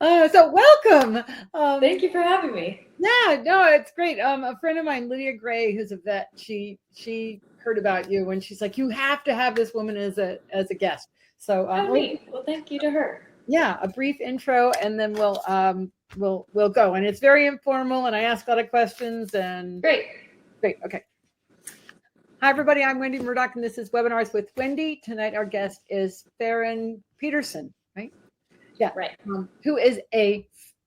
So welcome. Thank you for having me. Yeah, no, it's great. A friend of mine, Lydia Gray, who's a vet, she heard about you and she's like, you have to have this woman as a guest. So Oh, neat. Well, thank you to her. Yeah, a brief intro, and then we'll go. And it's very informal, and I ask a lot of questions. And great. Okay. Hi, everybody. I'm Wendy Murdoch, and this is Webinars with Wendy. Tonight, our guest is Ferrin Peterson, right? Yeah, right. Who is a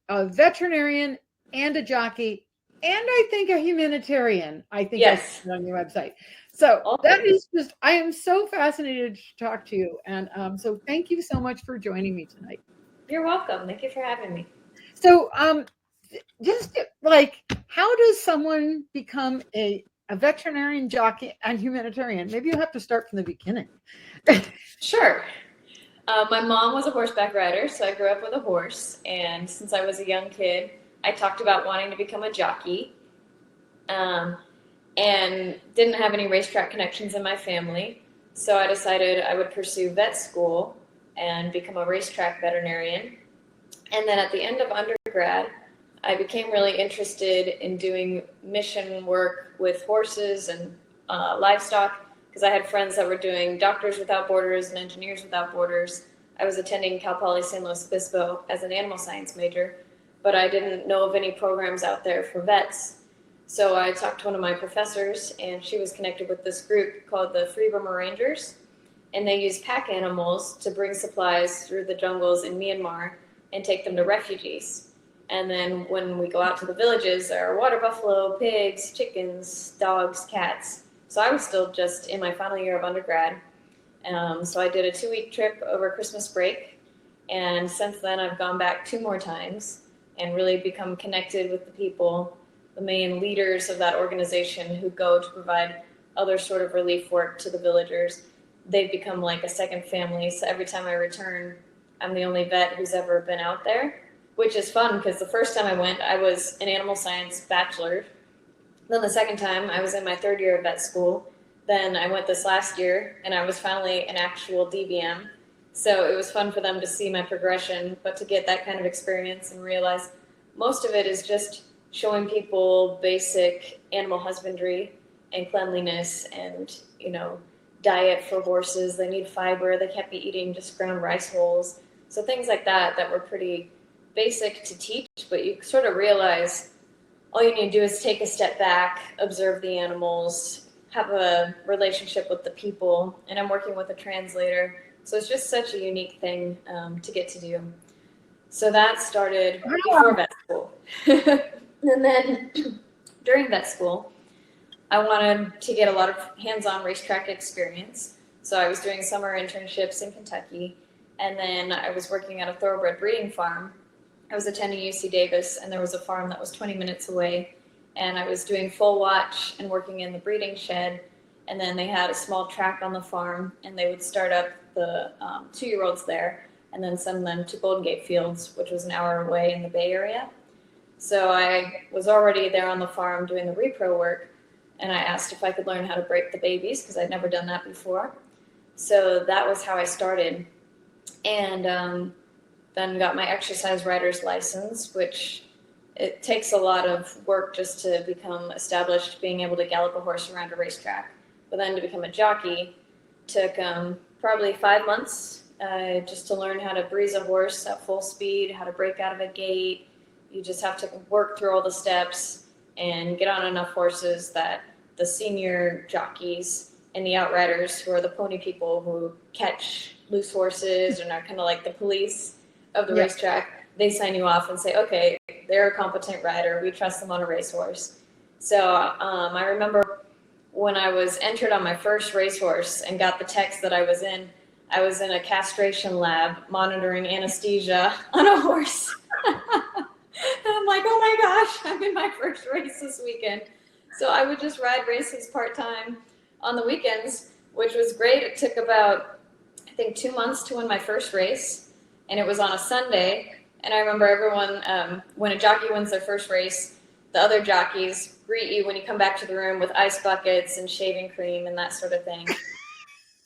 veterinarian and a jockey, and I think a humanitarian. I think yes, on your website. So that is just, I am so fascinated to talk to you. And so thank you so much for joining me tonight. You're welcome. Thank you for having me. So just like, how does someone become a veterinarian, jockey, and humanitarian? Maybe you have to start from the beginning. Sure. My mom was a horseback rider, so I grew up with a horse. And since I was a young kid, I talked about wanting to become a jockey. And didn't have any racetrack connections in my family. So I decided I would pursue vet school and become a racetrack veterinarian. And then at the end of undergrad, I became really interested in doing mission work with horses and livestock, because I had friends that were doing Doctors Without Borders and Engineers Without Borders. I was attending Cal Poly San Luis Obispo as an animal science major, but I didn't know of any programs out there for vets. So I talked to one of my professors, and she was connected with this group called the Free Burma Rangers, and they use pack animals to bring supplies through the jungles in Myanmar and take them to refugees. And then when we go out to the villages, there are water buffalo, pigs, chickens, dogs, cats. So I was still just in my final year of undergrad. So I did a 2-week trip over Christmas break, and since then I've gone back 2 more times and really become connected with the people, the main leaders of that organization who go to provide other sort of relief work to the villagers. They've become like a second family, so every time I return, I'm the only vet who's ever been out there, which is fun because the first time I went, I was an animal science bachelor. Then the second time, I was in my 3rd year of vet school. Then I went this last year, and I was finally an actual DVM. So it was fun for them to see my progression, but to get that kind of experience and realize most of it is just showing people basic animal husbandry and cleanliness and, diet for horses. They need fiber. They can't be eating just ground rice hulls. So things like that were pretty basic to teach, but you sort of realize all you need to do is take a step back, observe the animals, have a relationship with the people, and I'm working with a translator. So it's just such a unique thing to get to do. So that started before vet school. And then during vet school, I wanted to get a lot of hands-on racetrack experience. So I was doing summer internships in Kentucky, and then I was working at a thoroughbred breeding farm. I was attending UC Davis, and there was a farm that was 20 minutes away, and I was doing full watch and working in the breeding shed. And then they had a small track on the farm, and they would start up the 2-year-olds there and then send them to Golden Gate Fields, which was an hour away in the Bay Area. So I was already there on the farm doing the repro work, and I asked if I could learn how to break the babies because I'd never done that before. So that was how I started. And then got my exercise rider's license, which it takes a lot of work just to become established, being able to gallop a horse around a racetrack. But then to become a jockey took probably 5 months just to learn how to breeze a horse at full speed, how to break out of a gate. You just have to work through all the steps and get on enough horses that the senior jockeys and the outriders, who are the pony people who catch loose horses and are kind of like the police of the racetrack, they sign you off and say, okay, they're a competent rider. We trust them on a racehorse. So I remember when I was entered on my first racehorse and got the text that I was in a castration lab monitoring anesthesia on a horse. And I'm like, oh my gosh, I'm in my first race this weekend. So I would just ride races part-time on the weekends, which was great. It took about, I think, 2 months to win my first race, and it was on a Sunday. And I remember everyone, when a jockey wins their first race, the other jockeys greet you when you come back to the room with ice buckets and shaving cream and that sort of thing.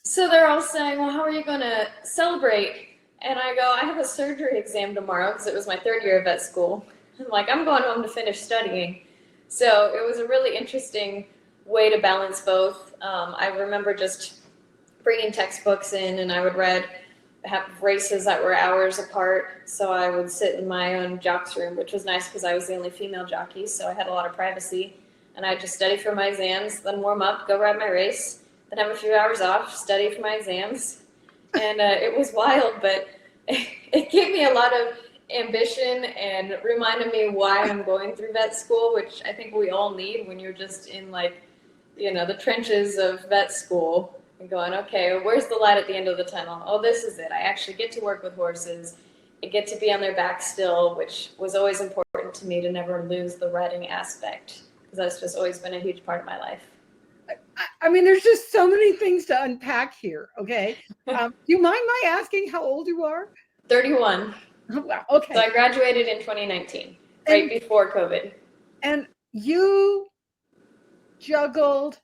So they're all saying, well, how are you going to celebrate? And I go, I have a surgery exam tomorrow because it was my third year of vet school. I'm like, I'm going home to finish studying. So it was a really interesting way to balance both. I remember just bringing textbooks in, and I would have races that were hours apart. So I would sit in my own jock's room, which was nice because I was the only female jockey. So I had a lot of privacy, and I'd just study for my exams, then warm up, go ride my race, then have a few hours off, study for my exams. And it was wild, but it gave me a lot of ambition and reminded me why I'm going through vet school, which I think we all need when you're just in the trenches of vet school and going, okay, where's the light at the end of the tunnel? Oh, this is it. I actually get to work with horses. I get to be on their back still, which was always important to me to never lose the riding aspect, because that's just always been a huge part of my life. I mean, there's just so many things to unpack here. Okay. Do you mind my asking how old you are? 31. Oh, wow. Okay. So I graduated in 2019, right before COVID. And you juggled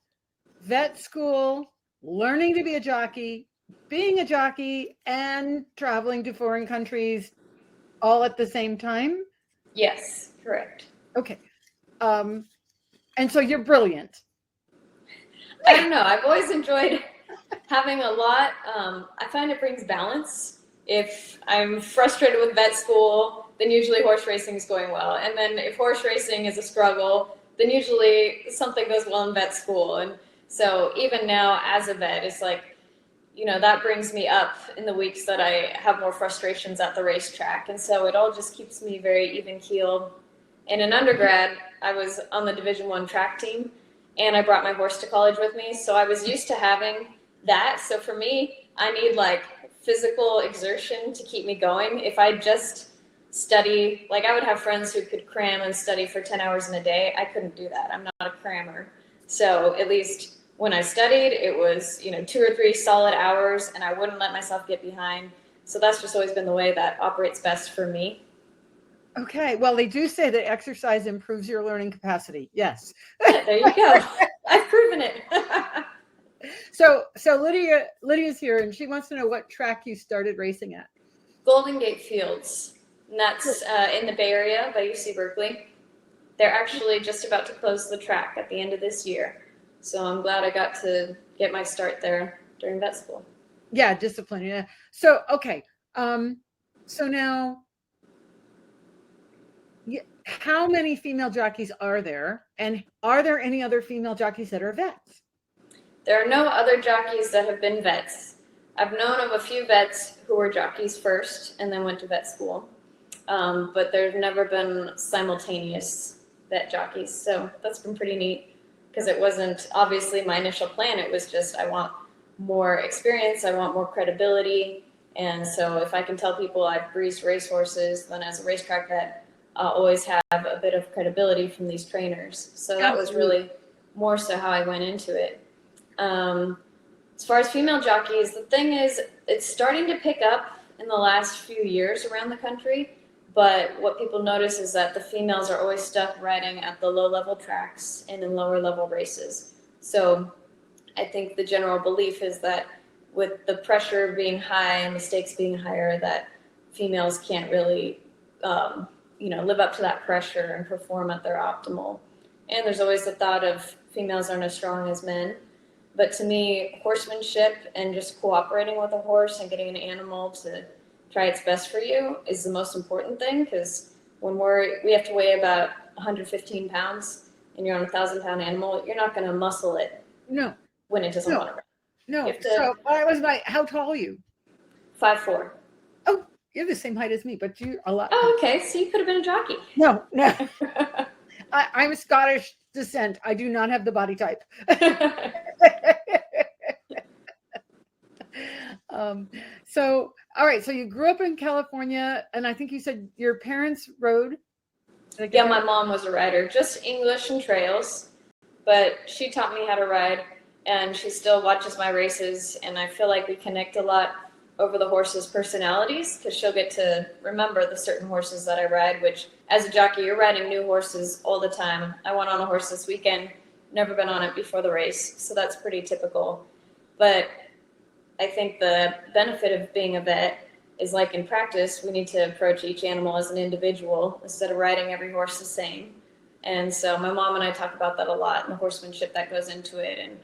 vet school, learning to be a jockey, being a jockey, and traveling to foreign countries all at the same time? Yes, correct. Okay. And so you're brilliant. I don't know. I've always enjoyed having a lot. I find it brings balance. If I'm frustrated with vet school, then usually horse racing is going well. And then if horse racing is a struggle, then usually something goes well in vet school. And so even now as a vet, it's like, that brings me up in the weeks that I have more frustrations at the racetrack. And so it all just keeps me very even keeled. And in undergrad, I was on the Division I track team, and I brought my horse to college with me. So I was used to having that. So for me, I need physical exertion to keep me going. If I just study, I would have friends who could cram and study for 10 hours in a day. I couldn't do that. I'm not a crammer. So at least when I studied, it was, 2 or 3 solid hours, and I wouldn't let myself get behind. So that's just always been the way that operates best for me. Okay. Well, they do say that exercise improves your learning capacity. Yes. Yeah, there you go. I've proven it. So Lydia's here, and she wants to know what track you started racing at. Golden Gate Fields, and that's in the Bay Area by UC Berkeley. They're actually just about to close the track at the end of this year. So I'm glad I got to get my start there during vet school. Yeah, discipline. Yeah. So, okay. So now, how many female jockeys are there? And are there any other female jockeys that are vets? There are no other jockeys that have been vets. I've known of a few vets who were jockeys first and then went to vet school. But there's never been simultaneous vet jockeys. So that's been pretty neat, because it wasn't obviously my initial plan. It was just, I want more experience. I want more credibility. And so if I can tell people I've breezed racehorses, then as a racetrack vet, I'll always have a bit of credibility from these trainers. So that was really more so how I went into it. As far as female jockeys, the thing is, it's starting to pick up in the last few years around the country. But what people notice is that the females are always stuck riding at the low-level tracks and in lower-level races. So I think the general belief is that with the pressure being high and the stakes being higher, that females can't really, live up to that pressure and perform at their optimal. And there's always the thought of females aren't as strong as men. But to me, horsemanship and just cooperating with a horse and getting an animal to try its best for you is the most important thing, because when we have to weigh about 115 pounds and you're on a 1,000-pound animal, you're not going to muscle it. No. When it doesn't want to run. No. So how tall are you? 5'4". Oh, you're the same height as me, but you're a lot. Oh, okay. So you could have been a jockey. No. I'm Scottish descent. I do not have the body type. So, all right. So you grew up in California, and I think you said your parents rode. Yeah, my mom was a rider, just English and trails, but she taught me how to ride, and she still watches my races, and I feel like we connect a lot over the horses' personalities, because she'll get to remember the certain horses that I ride, which as a jockey, you're riding new horses all the time. I went on a horse this weekend, never been on it before the race, so that's pretty typical. But I think the benefit of being a vet is like in practice, we need to approach each animal as an individual instead of riding every horse the same. And so my mom and I talk about that a lot, and the horsemanship that goes into it, and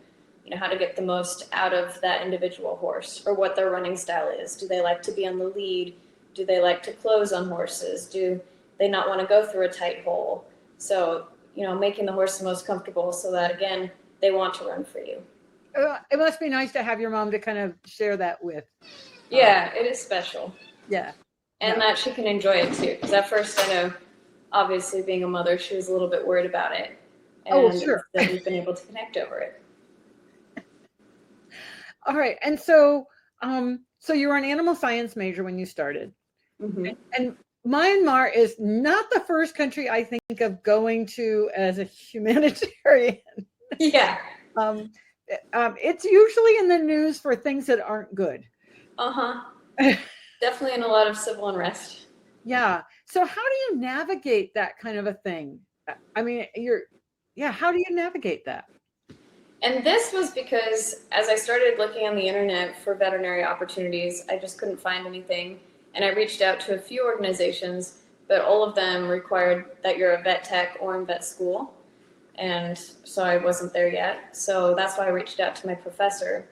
how to get the most out of that individual horse, or what their running style is. Do they like to be on the lead? Do they like to close on horses? Do they not want to go through a tight hole? So, making the horse the most comfortable so that, again, they want to run for you. It must be nice to have your mom to kind of share that with. Yeah, it is special. Yeah. And that she can enjoy it too. Because at first, I know, obviously being a mother, she was a little bit worried about it. And sure. that we've been able to connect over it. All right. And so, so you were an animal science major when you started. Mm-hmm. And Myanmar is not the first country I think of going to as a humanitarian. Yeah. It's usually in the news for things that aren't good. Definitely in a lot of civil unrest. Yeah. So how do you navigate that kind of a thing? I mean, how do you navigate that? And this was because as I started looking on the internet for veterinary opportunities, I just couldn't find anything. And I reached out to a few organizations, but all of them required that you're a vet tech or in vet school. And so I wasn't there yet. So that's why I reached out to my professor.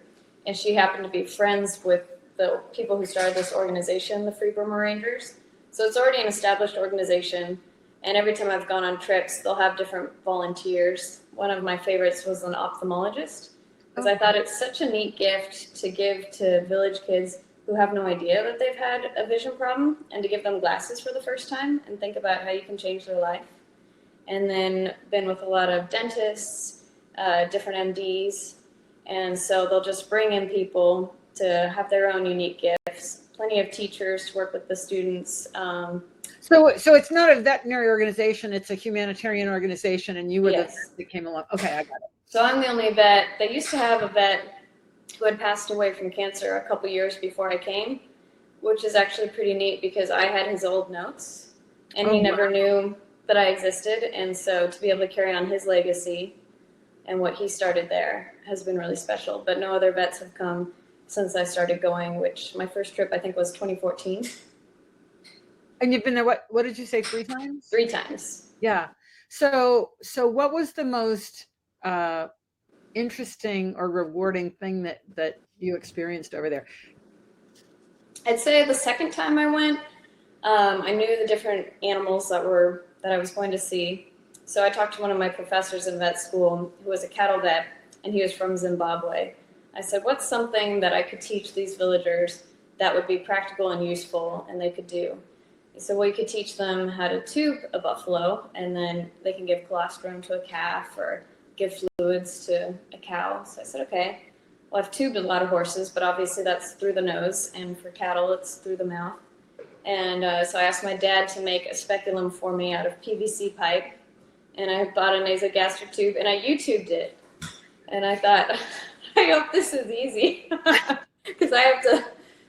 And she happened to be friends with the people who started this organization, the Free Burma Rangers. So it's already an established organization. And every time I've gone on trips, they'll have different volunteers. One of my favorites was an ophthalmologist, because I thought it's such a neat gift to give to village kids who have no idea that they've had a vision problem, and to give them glasses for the first time and think about how you can change their life. And then been with a lot of dentists, different MDs, and so they'll just bring in people to have their own unique gifts. Plenty of teachers to work with the students. So it's not a veterinary organization, it's a humanitarian organization, and you were the vet that came along. Okay, I got it. So I'm the only vet. They used to have a vet who had passed away from cancer a couple years before I came, which is actually pretty neat because I had his old notes, and he never knew that I existed. And so to be able to carry on his legacy and what he started there has been really special. But no other vets have come since I started going, which my first trip I think was 2014. And you've been there, what did you say, 3 times? 3 times. Yeah. So what was the most interesting or rewarding thing that you experienced over there? I'd say the second time I went, I knew the different animals that I was going to see. So I talked to one of my professors in vet school who was a cattle vet, and he was from Zimbabwe. I said, what's something that I could teach these villagers that would be practical and useful and they could do? He said, well, you could teach them how to tube a buffalo, and then they can give colostrum to a calf or give fluids to a cow. So I said, okay. Well, I've tubed a lot of horses, but obviously that's through the nose, and for cattle, it's through the mouth. And so I asked my dad to make a speculum for me out of PVC pipe, and I bought a nasogastric tube, and I YouTubed it. And I thought, I hope this is easy, because I have to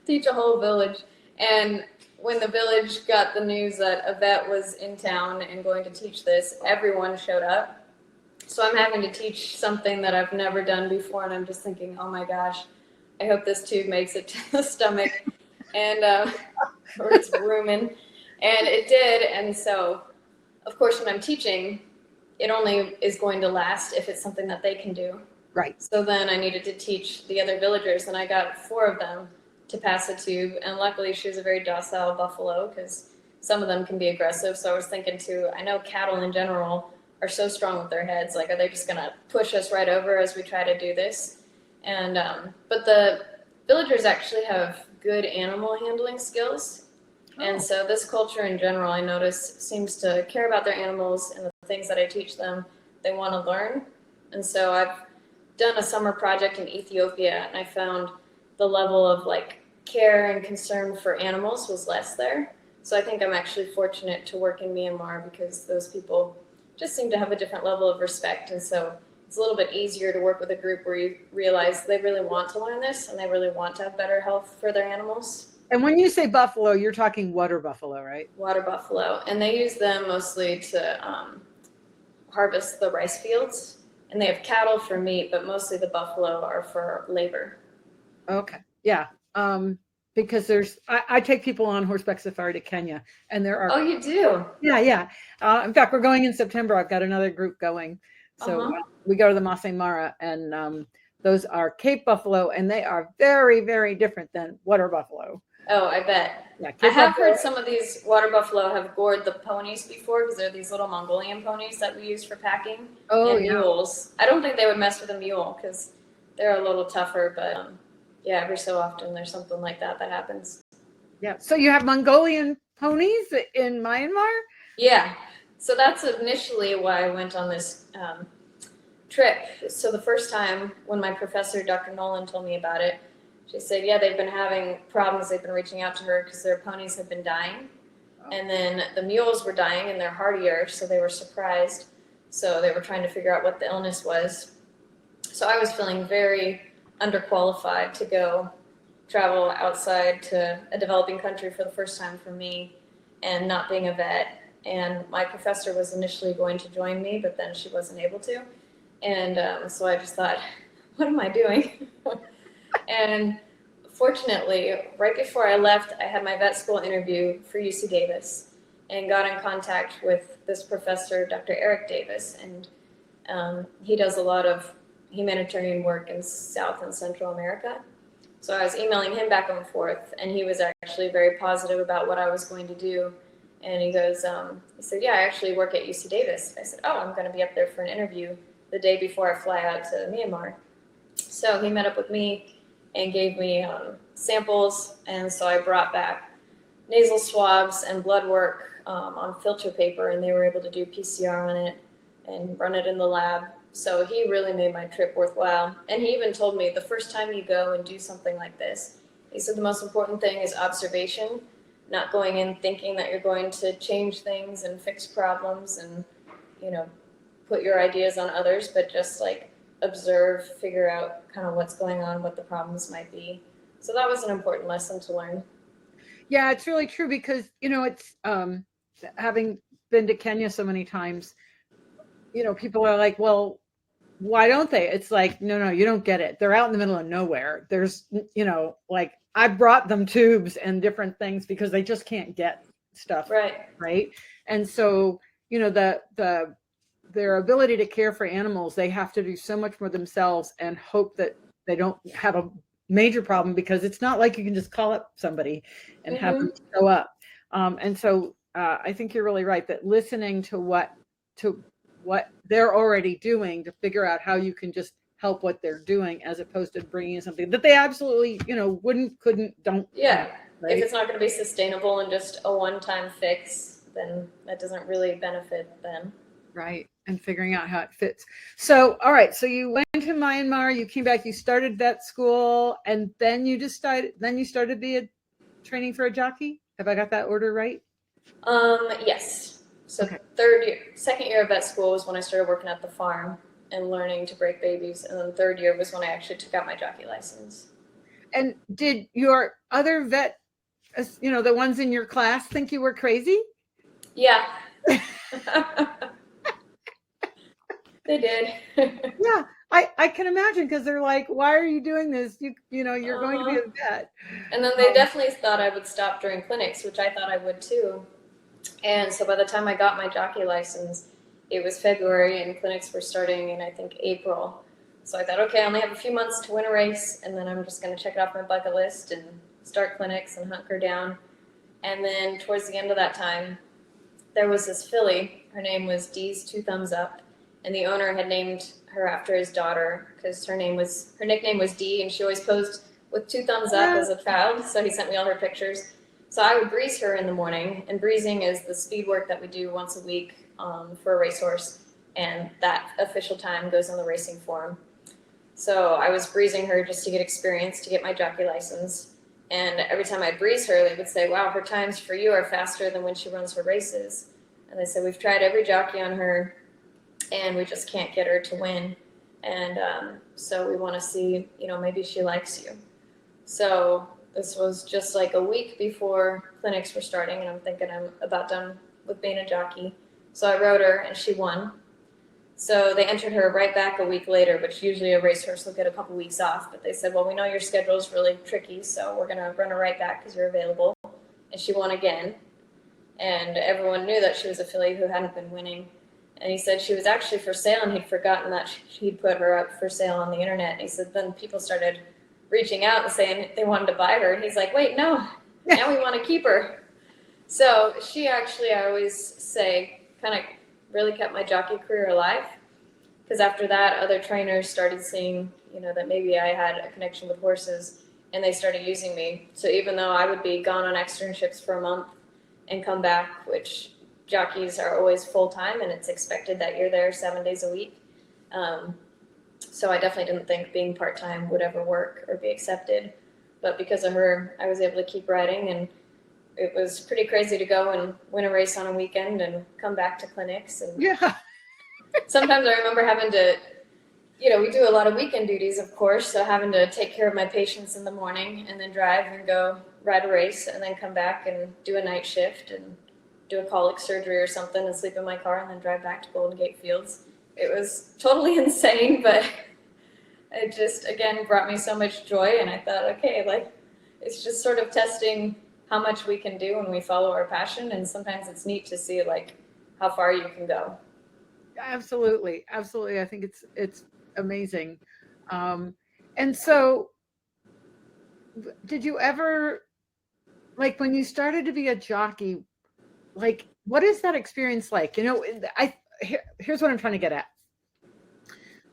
teach a whole village. And when the village got the news that a vet was in town and going to teach this, everyone showed up. So I'm having to teach something that I've never done before, and I'm just thinking, oh my gosh, I hope this tube makes it to the stomach, and or it's rumen. And it did, and so, of course, when I'm teaching, it only is going to last if it's something that they can do. Right. So then I needed to teach the other villagers, and I got 4 of them to pass a tube, and luckily she was a very docile buffalo, because some of them can be aggressive. So I was thinking too, I know cattle in general are so strong with their heads, like, are they just gonna push us right over as we try to do this? And but the villagers actually have good animal handling skills. And so this culture in general, I notice, seems to care about their animals, and the things that I teach them, they want to learn. And so I've done a summer project in Ethiopia, and I found the level of care and concern for animals was less there. So I think I'm actually fortunate to work in Myanmar, because those people just seem to have a different level of respect. And so it's a little bit easier to work with a group where you realize they really want to learn this, and they really want to have better health for their animals. And when you say buffalo, you're talking water buffalo, right? Water buffalo. And they use them mostly to harvest the rice fields. And they have cattle for meat, but mostly the buffalo are for labor. Okay. Yeah. because I take people on horseback safari to Kenya, and there are. Oh, you do? Yeah. In fact, we're going in September. I've got another group going. So we go to the Masai Mara, and those are Cape buffalo, and they are very, very different than water buffalo. Oh, I bet. Yeah, I have heard some of these water buffalo have gored the ponies before, because they're these little Mongolian ponies that we use for packing. Oh, and mules. I don't think they would mess with a mule because they're a little tougher, but yeah, every so often there's something like that happens. Yeah. So you have Mongolian ponies in Myanmar? Yeah. So that's initially why I went on this trip. So the first time when my professor, Dr. Nolan, told me about it, she said, yeah, they've been having problems. They've been reaching out to her because their ponies have been dying. And then the mules were dying and they're hardier, so they were surprised. So they were trying to figure out what the illness was. So I was feeling very underqualified to go travel outside to a developing country for the first time for me, and not being a vet. And my professor was initially going to join me, but then she wasn't able to. And so I just thought, what am I doing? And fortunately, right before I left, I had my vet school interview for UC Davis and got in contact with this professor, Dr. Eric Davis. And he does a lot of humanitarian work in South and Central America. So I was emailing him back and forth, and he was actually very positive about what I was going to do. And he goes, he said, yeah, I actually work at UC Davis. I said, oh, I'm going to be up there for an interview the day before I fly out to Myanmar. So he met up with me and gave me samples, and so I brought back nasal swabs and blood work on filter paper, and they were able to do PCR on it and run it in the lab. So he really made my trip worthwhile. And he even told me the first time you go and do something like this, he said the most important thing is observation, not going in thinking that you're going to change things and fix problems and, you know, put your ideas on others, but just like observe, figure out kind of what's going on, what the problems might be. So that was an important lesson to learn. Yeah, it's really true, because, you know, it's having been to Kenya so many times, you know, people are like, well, why don't they? It's like, no, you don't get it. They're out in the middle of nowhere. There's, you know, like I brought them tubes and different things because they just can't get stuff. Right. And so, you know, their ability to care for animals, they have to do so much more themselves and hope that they don't have a major problem, because it's not like you can just call up somebody and have them show up. And so I think you're really right that listening to what they're already doing to figure out how you can just help what they're doing, as opposed to bringing in something that they absolutely, you know, don't. Yeah. Right? If it's not going to be sustainable and just a one-time fix, then that doesn't really benefit them. Right. And figuring out how it fits. So, all right. So you went to Myanmar, you came back, you started vet school, and then you started to be training for a jockey. Have I got that order right? Yes. So okay. Second year of vet school was when I started working at the farm and learning to break babies. And then third year was when I actually took out my jockey license. And did your other vet, you know, the ones in your class, think you were crazy? Yeah. They did. Yeah, I can imagine, because they're like, why are you doing this? You know, you're going to be a vet. And then they definitely thought I would stop during clinics, which I thought I would too. And so by the time I got my jockey license, it was February and clinics were starting in, I think, April. So I thought, okay, I only have a few months to win a race, and then I'm just going to check it off my bucket list and start clinics and hunker down. And then towards the end of that time, there was this filly. Her name was Dee's Two Thumbs Up, and the owner had named her after his daughter because her nickname was Dee, and she always posed with two thumbs up as a child. So he sent me all her pictures. So I would breeze her in the morning, and breezing is the speed work that we do once a week for a racehorse, and that official time goes on the racing form. So I was breezing her just to get experience, to get my jockey license. And every time I breeze her, they would say, wow, her times for you are faster than when she runs her races. And they said, we've tried every jockey on her, and we just can't get her to win. And so we want to see, you know, maybe she likes you. So this was just like a week before clinics were starting, and I'm thinking I'm about done with being a jockey. So I rode her, and she won. So they entered her right back a week later, which usually a racehorse will get a couple weeks off. But they said, well, we know your schedule is really tricky, so we're going to run her right back because you're available. And she won again. And everyone knew that she was a filly who hadn't been winning. And he said she was actually for sale, and he'd forgotten that he'd put her up for sale on the internet. And he said then people started reaching out and saying they wanted to buy her. And he's like, wait, no, now we want to keep her. So she actually, I always say, kind of really kept my jockey career alive. Because after that, other trainers started seeing, that maybe I had a connection with horses, and they started using me. So even though I would be gone on externships for a month and come back, which jockeys are always full-time, and it's expected that you're there 7 days a week. So I definitely didn't think being part-time would ever work or be accepted. But because of her, I was able to keep riding, and it was pretty crazy to go and win a race on a weekend and come back to clinics. And Yeah. sometimes I remember having to, we do a lot of weekend duties, of course, so having to take care of my patients in the morning and then drive and go ride a race and then come back and do a night shift and do a colic surgery or something and sleep in my car and then drive back to Golden Gate Fields. It was totally insane, but it just, again, brought me so much joy. And I thought, okay, it's just sort of testing how much we can do when we follow our passion. And sometimes it's neat to see how far you can go. Absolutely. Absolutely. I think it's amazing. And so did you ever, when you started to be a jockey, what is that experience like? Here's what I'm trying to get at.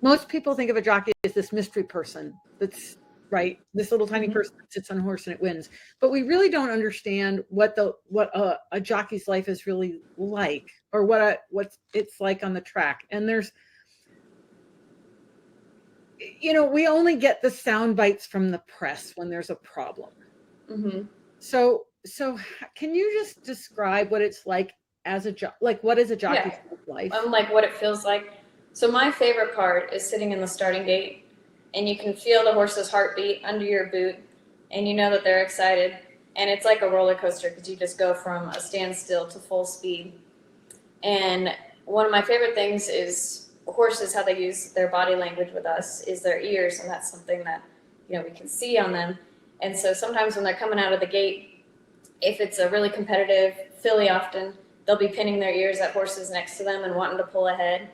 Most people think of a jockey as this mystery person that's right, this little tiny person that sits on a horse and it wins. But we really don't understand what a jockey's life is really like, or what it's like on the track. And there's, we only get the sound bites from the press when there's a problem. Mm-hmm. So can you just describe what it's like as what is a jockey's life? What it feels like. So my favorite part is sitting in the starting gate, and you can feel the horse's heartbeat under your boot, and you know that they're excited. And it's like a roller coaster because you just go from a standstill to full speed. And one of my favorite things is horses, how they use their body language with us is their ears, and that's something that we can see on them. And so sometimes when they're coming out of the gate, if it's a really competitive filly, often they'll be pinning their ears at horses next to them and wanting to pull ahead.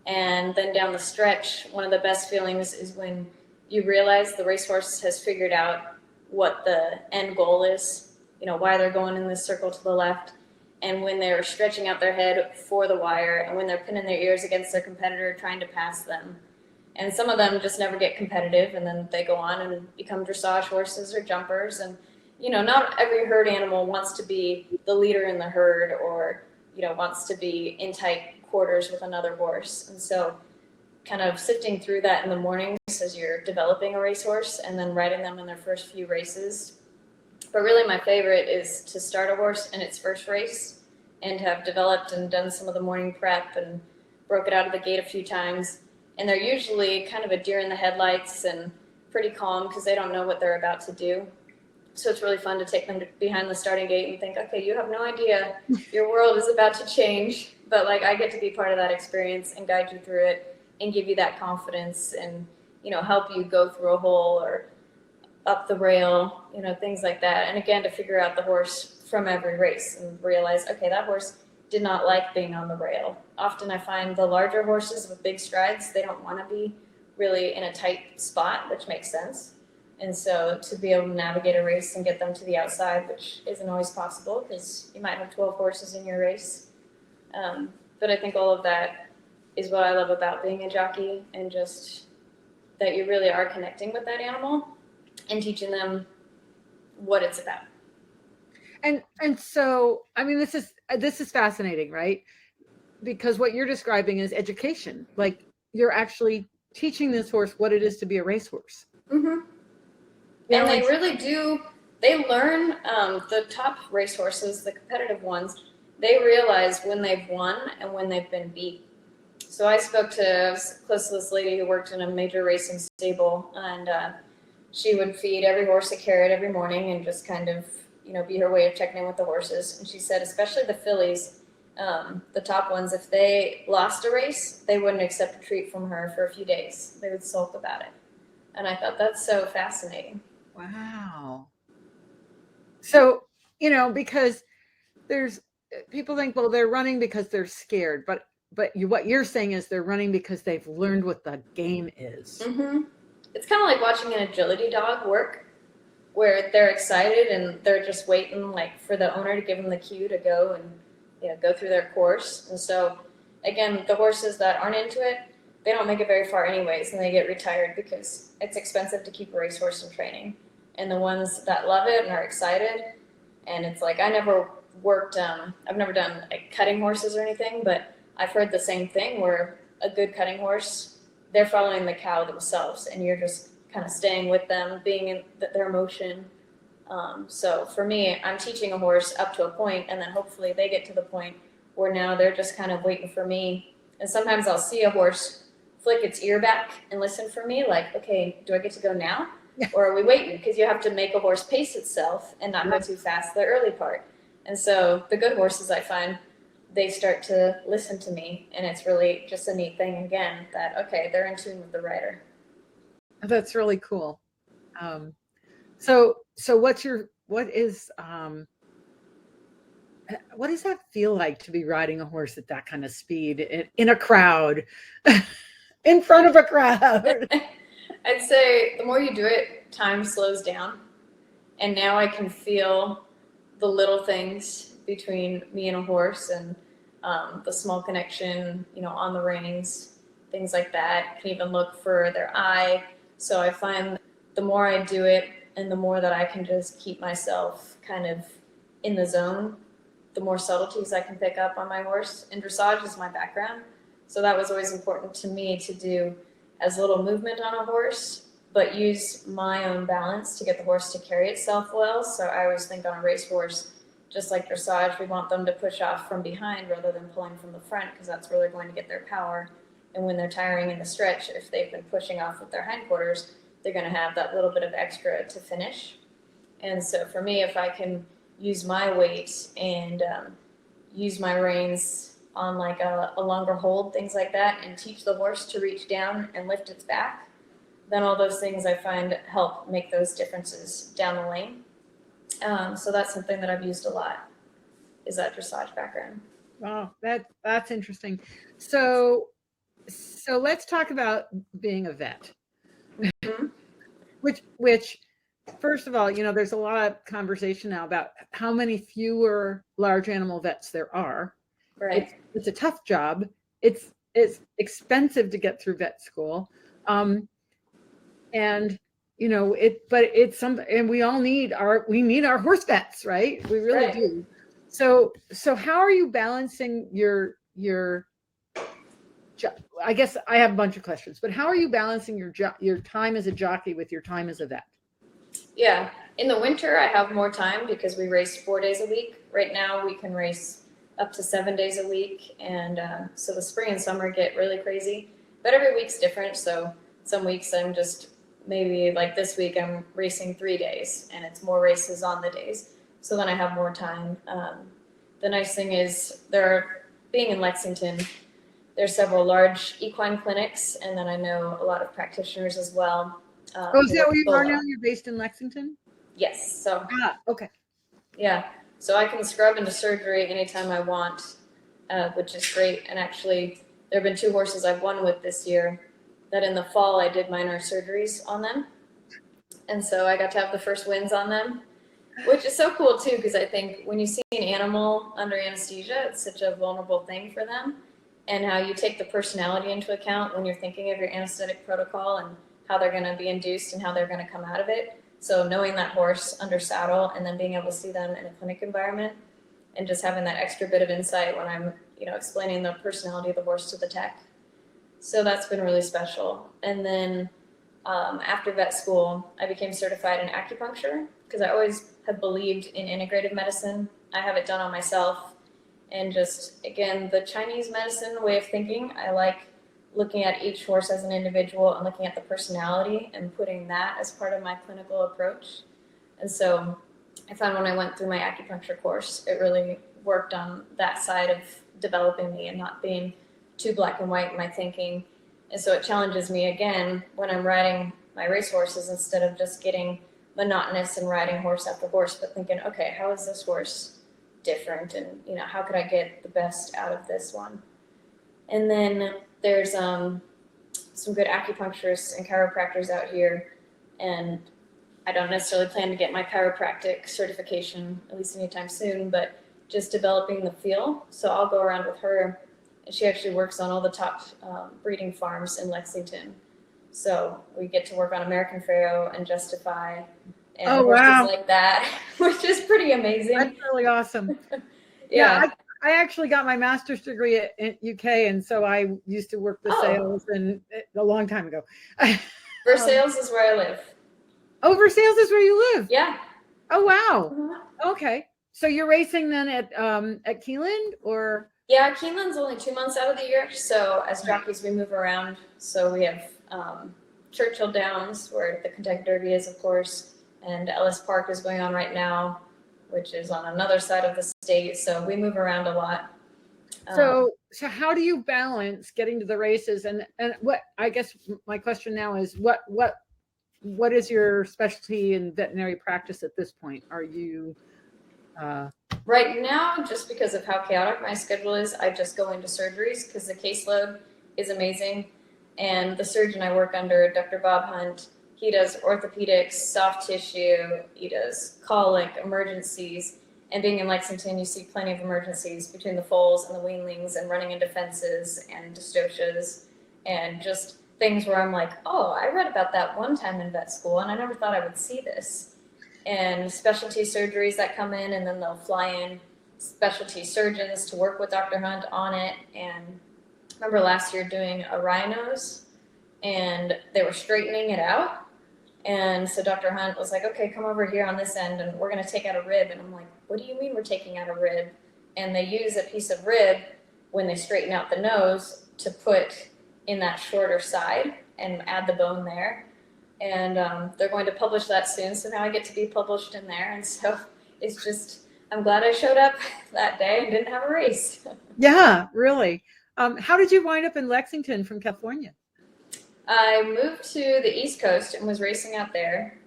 And then down the stretch, one of the best feelings is when you realize the racehorse has figured out what the end goal is, why they're going in this circle to the left, and when they're stretching out their head for the wire, and when they're pinning their ears against their competitor trying to pass them. And some of them just never get competitive, and then they go on and become dressage horses or jumpers. And not every herd animal wants to be the leader in the herd or, wants to be in tight quarters with another horse. And so kind of sifting through that in the mornings as you're developing a racehorse and then riding them in their first few races. But really my favorite is to start a horse in its first race and have developed and done some of the morning prep and broke it out of the gate a few times. And they're usually kind of a deer in the headlights and pretty calm because they don't know what they're about to do. So it's really fun to take them behind the starting gate and think, okay, you have no idea. Your world is about to change. But I get to be part of that experience and guide you through it and give you that confidence and, help you go through a hole or up the rail, things like that. And again, to figure out the horse from every race and realize, okay, that horse did not like being on the rail. Often I find the larger horses with big strides, they don't want to be really in a tight spot, which makes sense. And so to be able to navigate a race and get them to the outside, which isn't always possible because you might have 12 horses in your race. But I think all of that is what I love about being a jockey, and just that you really are connecting with that animal and teaching them what it's about. And so, this is fascinating, right? Because what you're describing is education. You're actually teaching this horse what it is to be a racehorse. Mm-hmm. And they really do. They learn, the top racehorses, the competitive ones, they realize when they've won and when they've been beat. So I was close to this lady who worked in a major racing stable, and she would feed every horse a carrot every morning and just kind of, be her way of checking in with the horses. And she said, especially the fillies, The top ones, if they lost a race, they wouldn't accept a treat from her for a few days. They would sulk about it. And I thought that's so fascinating. Wow. So, because there's people think, well, they're running because they're scared, but what you're saying is they're running because they've learned what the game is. Mm-hmm. It's kind of like watching an agility dog work, where they're excited and they're just waiting like for the owner to give them the cue to go and go through their course. And so again, the horses that aren't into it, they don't make it very far anyways, and they get retired because it's expensive to keep a racehorse in training. And the ones that love it and are excited, and it's like, I've never done like cutting horses or anything, but I've heard the same thing where a good cutting horse, they're following the cow themselves and you're just kind of staying with them, being in their motion. So for me, I'm teaching a horse up to a point, and then hopefully they get to the point where now they're just kind of waiting for me. And sometimes I'll see a horse flick its ear back and listen for me, like, okay, do I get to go now? Or are we waiting? Because you have to make a horse pace itself and not go too fast the early part. And so the good horses, I find, they start to listen to me, and it's really just a neat thing again that, okay, they're in tune with the rider. That's really cool. So what does that feel like to be riding a horse at that kind of speed in a crowd, in front of a crowd? I'd say the more you do it, time slows down. And now I can feel the little things between me and a horse, and the small connection, on the reins, things like that. I can even look for their eye. So I find the more I do it and the more that I can just keep myself kind of in the zone, the more subtleties I can pick up on my horse. And dressage is my background. So that was always important to me, to do as little movement on a horse, but use my own balance to get the horse to carry itself well. So I always think on a racehorse, just like dressage, we want them to push off from behind rather than pulling from the front, because that's where they're going to get their power. And when they're tiring in the stretch, if they've been pushing off with their hindquarters, they're going to have that little bit of extra to finish. And so for me, if I can use my weight and use my reins on like a longer hold, things like that, and teach the horse to reach down and lift its back, then all those things I find help make those differences down the lane. So that's something that I've used a lot, is that dressage background. Wow, that's interesting. So let's talk about being a vet. Mm-hmm. which first of all, there's a lot of conversation now about how many fewer large animal vets there are. Right. It's a tough job. It's expensive to get through vet school. And but it's something, and we all need our horse vets, right? We really do. So how are you balancing your I guess I have a bunch of questions, but how are you balancing your time as a jockey with your time as a vet? Yeah, in the winter I have more time because we race 4 days a week. Right now we can race up to 7 days a week, and so the spring and summer get really crazy, but every week's different. So some weeks I'm just, maybe like this week I'm racing 3 days and it's more races on the days, so then I have more time. The nice thing is, being in Lexington, there's several large equine clinics, and then I know a lot of practitioners as well. Is that where you are now? You're based in Lexington? Yes. So okay. Yeah, so I can scrub into surgery anytime I want, which is great. And actually, there have been 2 horses I've won with this year that in the fall I did minor surgeries on them. And so I got to have the first wins on them, which is so cool too, because I think when you see an animal under anesthesia, it's such a vulnerable thing for them, and how you take the personality into account when you're thinking of your anesthetic protocol and how they're going to be induced and how they're going to come out of it. So knowing that horse under saddle and then being able to see them in a clinic environment and just having that extra bit of insight when I'm, explaining the personality of the horse to the tech. So that's been really special. And then after vet school, I became certified in acupuncture because I always have believed in integrative medicine. I have it done on myself. And just, again, the Chinese medicine way of thinking, I like looking at each horse as an individual and looking at the personality and putting that as part of my clinical approach. And so I found when I went through my acupuncture course, it really worked on that side of developing me and not being too black and white in my thinking. And so it challenges me again when I'm riding my racehorses, instead of just getting monotonous and riding horse after horse, but thinking, okay, how is this horse different? And, you know, how could I get the best out of this one? And then there's some good acupuncturists and chiropractors out here. And I don't necessarily plan to get my chiropractic certification, at least anytime soon, but just developing the feel. So I'll go around with her, and she actually works on all the top breeding farms in Lexington. So we get to work on American Pharaoh and Justify and horses like that, which is pretty amazing. That's really awesome. Yeah, I actually got my master's degree at UK, and so I used to work the sales and a long time ago. Versailles is where I live. Oh, Versailles is where you live? Yeah. Oh, wow. Okay. So you're racing then at Keeneland, or? Yeah, Keeneland's only 2 months out of the year. So as jockeys, we move around. So we have Churchill Downs, where the Kentucky Derby is, of course, and Ellis Park is going on right now, which is on another side of the state. So we move around a lot. So how do you balance getting to the races? And what, I guess my question now is, what is your specialty in veterinary practice at this point? Are you right now, just because of how chaotic my schedule is, I just go into surgeries because the caseload is amazing. And the surgeon I work under, Dr. Bob Hunt, he does orthopedics, soft tissue, he does colic, emergencies. And being in Lexington, you see plenty of emergencies between the foals and the weanlings and running into fences and dystocias and just things where I'm like, oh, I read about that one time in vet school and I never thought I would see this. And specialty surgeries that come in, and then they'll fly in specialty surgeons to work with Dr. Hunt on it. And I remember last year doing a rhino's, and they were straightening it out. And so Dr. Hunt was like, okay, come over here on this end and we're going to take out a rib. And I'm like, what do you mean we're taking out a rib? And they use a piece of rib when they straighten out the nose to put in that shorter side and add the bone there. And they're going to publish that soon. So now I get to be published in there. And so it's just, I'm glad I showed up that day and didn't have a race. Yeah, really. How did you wind up in Lexington from California? I moved to the East Coast and was racing out there.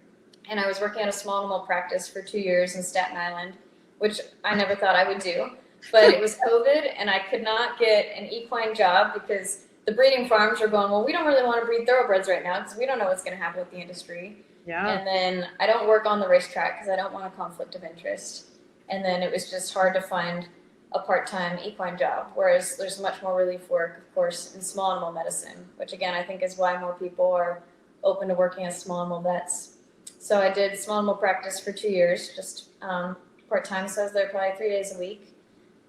And I was working at a small animal practice for 2 years in Staten Island, which I never thought I would do. But it was COVID and I could not get an equine job because the breeding farms are going, well, we don't really want to breed thoroughbreds right now because we don't know what's going to happen with the industry. Yeah. And then I don't work on the racetrack because I don't want a conflict of interest. And then it was just hard to find a part-time equine job, whereas there's much more relief work, of course, in small animal medicine, which again, I think is why more people are open to working as small animal vets. So I did small animal practice for 2 years, just part-time, so I was there probably 3 days a week.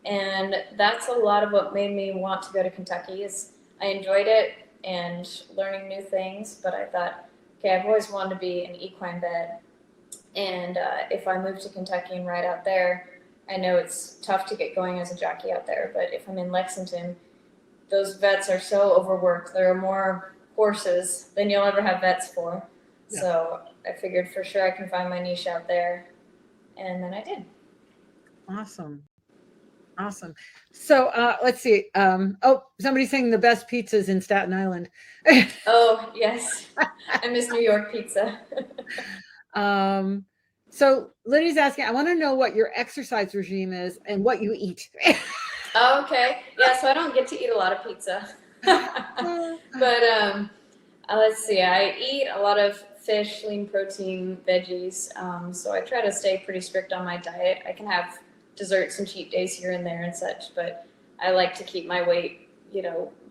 And that's a lot of what made me want to go to Kentucky. Is I enjoyed it and learning new things, but I thought, okay, I've always wanted to be an equine vet. And if I move to Kentucky and ride out there, I know it's tough to get going as a jockey out there, but if I'm in Lexington, those vets are so overworked. There are more horses than you'll ever have vets for. Yeah. So I figured for sure I can find my niche out there. And then I did. Awesome. Awesome. So let's see. Somebody's saying the best pizzas in Staten Island. Oh, yes. I miss New York pizza. So Lydia's asking, I want to know what your exercise regime is and what you eat. Oh, okay. Yeah, so I don't get to eat a lot of pizza. But let's see. I eat a lot of fish, lean protein, veggies. So I try to stay pretty strict on my diet. I can have desserts and cheat days here and there and such, but I like to keep my weight,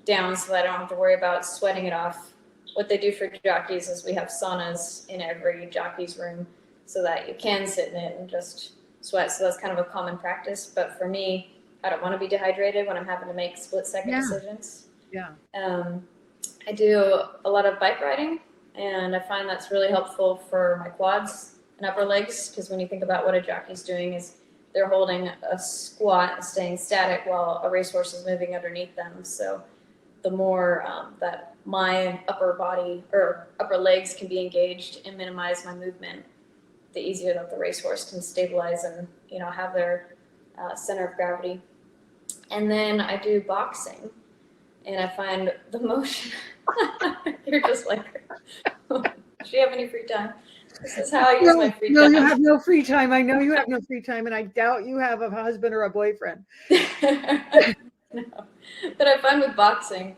down so that I don't have to worry about sweating it off. What they do for jockeys is we have saunas in every jockey's room so that you can sit in it and just sweat. So that's kind of a common practice. But for me, I don't want to be dehydrated when I'm having to make split-second decisions. Yeah. I do a lot of bike riding, and I find that's really helpful for my quads and upper legs, because when you think about what a jockey's doing is they're holding a squat and staying static while a racehorse is moving underneath them. So the more that my upper body or upper legs can be engaged and minimize my movement, the easier that the racehorse can stabilize and have their center of gravity. And then I do boxing, and I find the motion. You're just like, do you have any free time? This is how I use my free No, time. you have no free time. I know you have no free time, and I doubt you have a husband or a boyfriend. No. But I find with boxing,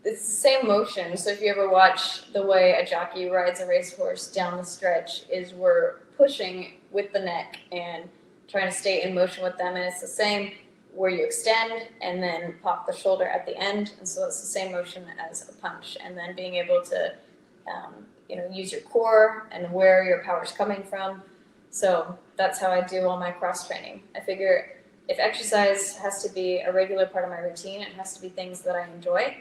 it's the same motion. So if you ever watch the way a jockey rides a racehorse down the stretch, is we're pushing with the neck and trying to stay in motion with them. And it's the same where you extend and then pop the shoulder at the end. And so it's the same motion as a punch. And then being able to, use your core and where your power's coming from. So that's how I do all my cross training. I figure if exercise has to be a regular part of my routine, it has to be things that I enjoy.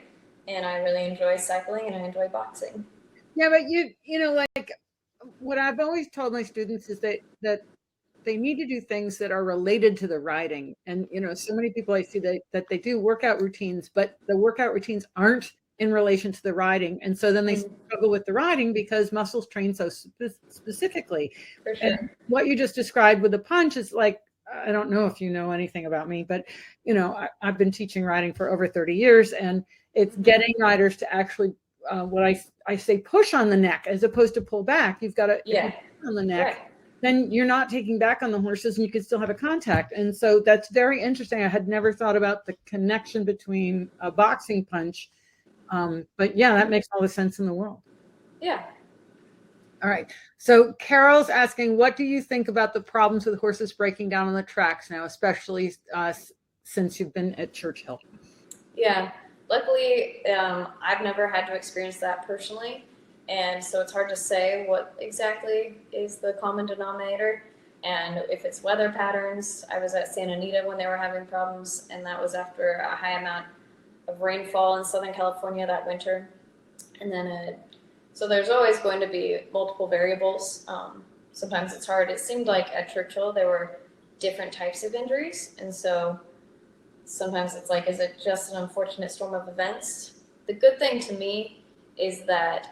And I really enjoy cycling and I enjoy boxing. Yeah, but like what I've always told my students is that they need to do things that are related to the riding. And, so many people I see that they do workout routines, but the workout routines aren't in relation to the riding. And so then they struggle with the riding because muscles train so specifically. For sure. And what you just described with the punch is like, I don't know if you know anything about me, but, I've been teaching riding for over 30 years, and it's getting riders to actually, what I say, push on the neck as opposed to pull back. You've got to push on the neck. Right. Then you're not taking back on the horses and you can still have a contact. And so that's very interesting. I had never thought about the connection between a boxing punch. But yeah, that makes all the sense in the world. Yeah. All right. So Carol's asking, what do you think about the problems with horses breaking down on the tracks now, especially since you've been at Churchill? Yeah. Luckily, I've never had to experience that personally. And so it's hard to say what exactly is the common denominator. And if it's weather patterns, I was at Santa Anita when they were having problems, and that was after a high amount of rainfall in Southern California that winter. And then, so there's always going to be multiple variables. Sometimes it's hard. It seemed like at Churchill there were different types of injuries. And so sometimes it's like, is it just an unfortunate storm of events? The good thing to me is that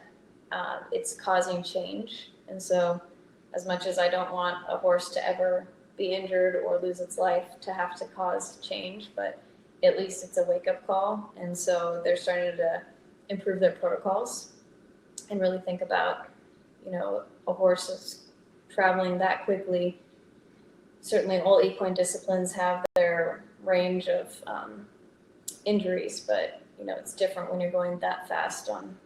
it's causing change. And so as much as I don't want a horse to ever be injured or lose its life to have to cause change, but at least it's a wake-up call. And so they're starting to improve their protocols and really think about, a horse is traveling that quickly. Certainly all equine disciplines have their range of injuries, but, it's different when you're going that fast on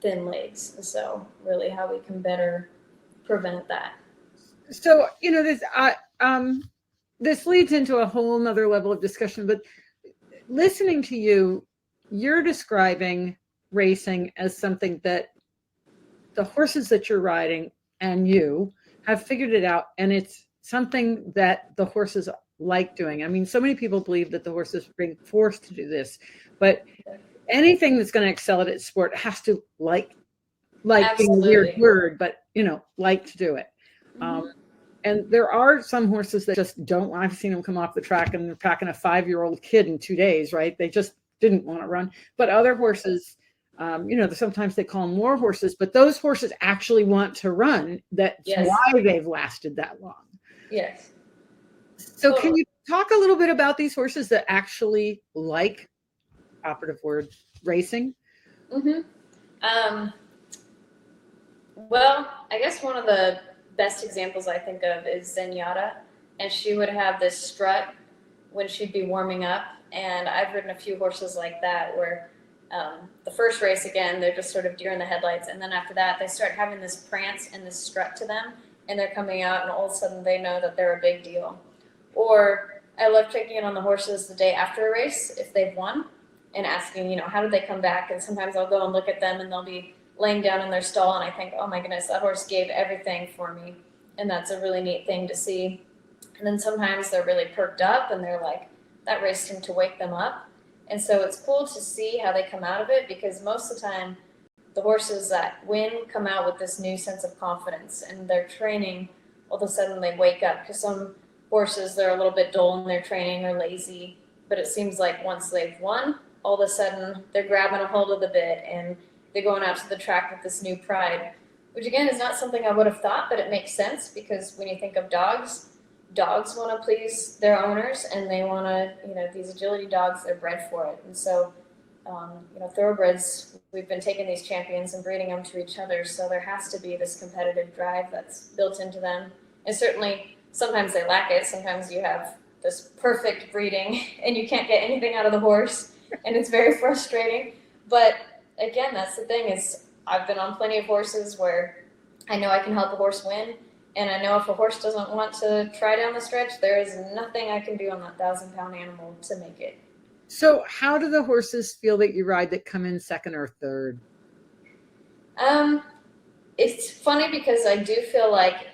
thin legs. And so really how we can better prevent that. So, this leads into a whole nother level of discussion, but listening to you, you're describing racing as something that the horses that you're riding and you have figured it out, and it's something that the horses like doing. I mean, so many people believe that the horses are being forced to do this, but anything that's going to excel at its sport has to like being a weird word, but like to do it. And there are some horses that just don't. I've seen them come off the track and they're packing a 5-year-old kid in 2 days, right? They just didn't want to run. But other horses, sometimes they call them war horses, but those horses actually want to run. That's why they've lasted that long. Yes. So can you talk a little bit about these horses that actually like, operative word, racing? Well, I guess one of the best examples I think of is Zenyatta, and she would have this strut when she'd be warming up. And I've ridden a few horses like that where the first race, again, they're just sort of deer in the headlights. And then after that, they start having this prance and this strut to them, and they're coming out, and all of a sudden they know that they're a big deal. Or I love checking in on the horses the day after a race if they've won and asking, how did they come back? And sometimes I'll go and look at them and they'll be laying down in their stall, and I think, oh my goodness, that horse gave everything for me. And that's a really neat thing to see. And then sometimes they're really perked up and they're like, that race seemed to wake them up. And so it's cool to see how they come out of it, because most of the time the horses that win come out with this new sense of confidence, and their training, all of a sudden they wake up. Because some horses, they're a little bit dull in their training or lazy, but it seems like once they've won, all of a sudden they're grabbing a hold of the bit and they're going out to the track with this new pride, which again is not something I would have thought, but it makes sense, because when you think of dogs dogs want to please their owners, and they want to, these agility dogs, they're bred for it. And so, thoroughbreds, we've been taking these champions and breeding them to each other. So there has to be this competitive drive that's built into them. And certainly sometimes they lack it. Sometimes you have this perfect breeding and you can't get anything out of the horse, and it's very frustrating. But again, that's the thing, is I've been on plenty of horses where I know I can help a horse win. And I know if a horse doesn't want to try down the stretch, there is nothing I can do on that 1,000-pound animal to make it. So how do the horses feel that you ride that come in second or third? It's funny because I do feel like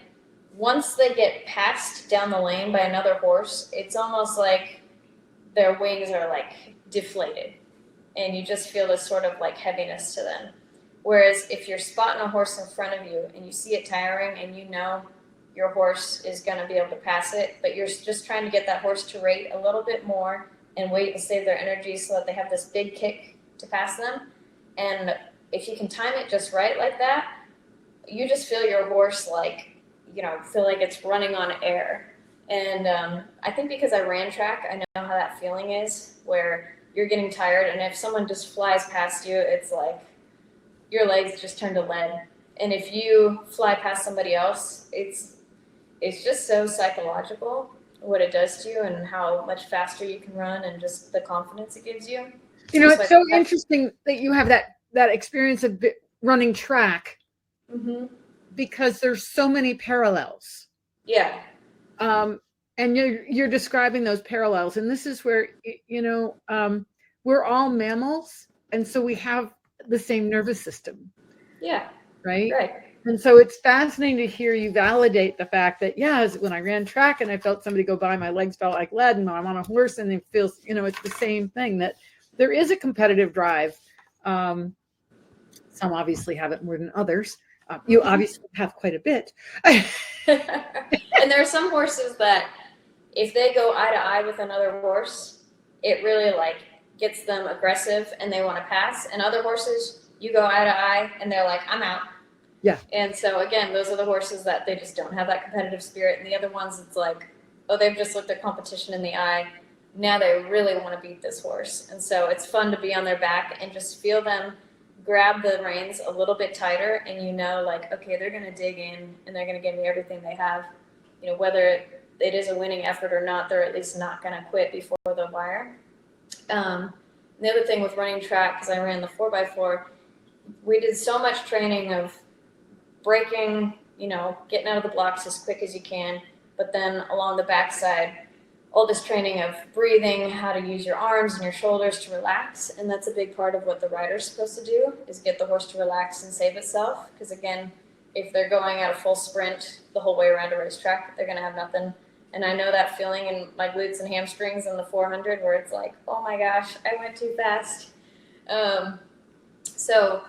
once they get passed down the lane by another horse, it's almost like their wings are like deflated, and you just feel this sort of like heaviness to them. Whereas if you're spotting a horse in front of you and you see it tiring and you know your horse is going to be able to pass it, but you're just trying to get that horse to rate a little bit more and wait and save their energy so that they have this big kick to pass them. And if you can time it just right like that, you just feel your horse feel like it's running on air. And I think because I ran track, I know how that feeling is, where you're getting tired, and if someone just flies past you, it's like your legs just turn to lead. And if you fly past somebody else, it's just so psychological what it does to you and how much faster you can run and just the confidence it gives you. It's so interesting that you have that experience of running track, because there's so many parallels. Yeah. And you're describing those parallels, and this is where we're all mammals, and so we have the same nervous system. Yeah. Right. And Right. so it's fascinating to hear you validate the fact that, when I ran track and I felt somebody go by, my legs felt like lead, and I'm on a horse and it feels, it's the same thing, that there is a competitive drive. Some obviously have it more than others. You obviously have quite a bit. And there are some horses that if they go eye to eye with another horse, it really gets them aggressive and they want to pass. And other horses, you go eye to eye and they're like, I'm out. Yeah. And so again, those are the horses that they just don't have that competitive spirit. And the other ones, it's like, oh, they've just looked at competition in the eye. Now they really want to beat this horse. And so it's fun to be on their back and just feel them grab the reins a little bit tighter, and okay, they're going to dig in and they're going to give me everything they have. Whether it is a winning effort or not, they're at least not going to quit before the wire. The other thing with running track, because I ran the 4x4, we did so much training of braking, getting out of the blocks as quick as you can, but then along the backside, all this training of breathing, how to use your arms and your shoulders to relax. And that's a big part of what the rider's supposed to do, is get the horse to relax and save itself. Because again, if they're going at a full sprint the whole way around a racetrack, they're going to have nothing. And I know that feeling in my glutes and hamstrings in the 400, where it's like, oh my gosh, I went too fast. So